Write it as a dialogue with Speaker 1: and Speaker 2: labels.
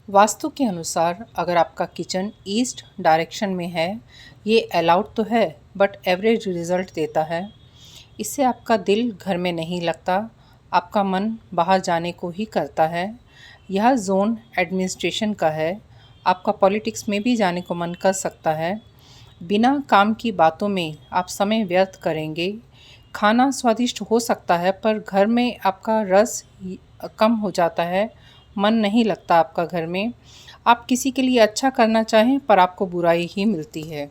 Speaker 1: वास्तु के अनुसार अगर आपका किचन ईस्ट डायरेक्शन में है, ये अलाउड तो है बट एवरेज रिजल्ट देता है। इससे आपका दिल घर में नहीं लगता, आपका मन बाहर जाने को ही करता है। यह जोन एडमिनिस्ट्रेशन का है, आपका पॉलिटिक्स में भी जाने को मन कर सकता है। बिना काम की बातों में आप समय व्यर्थ करेंगे। खाना स्वादिष्ट हो सकता है पर घर में आपका रस कम हो जाता है, मन नहीं लगता आपका घर में। आप किसी के लिए अच्छा करना चाहें पर आपको बुराई ही मिलती है।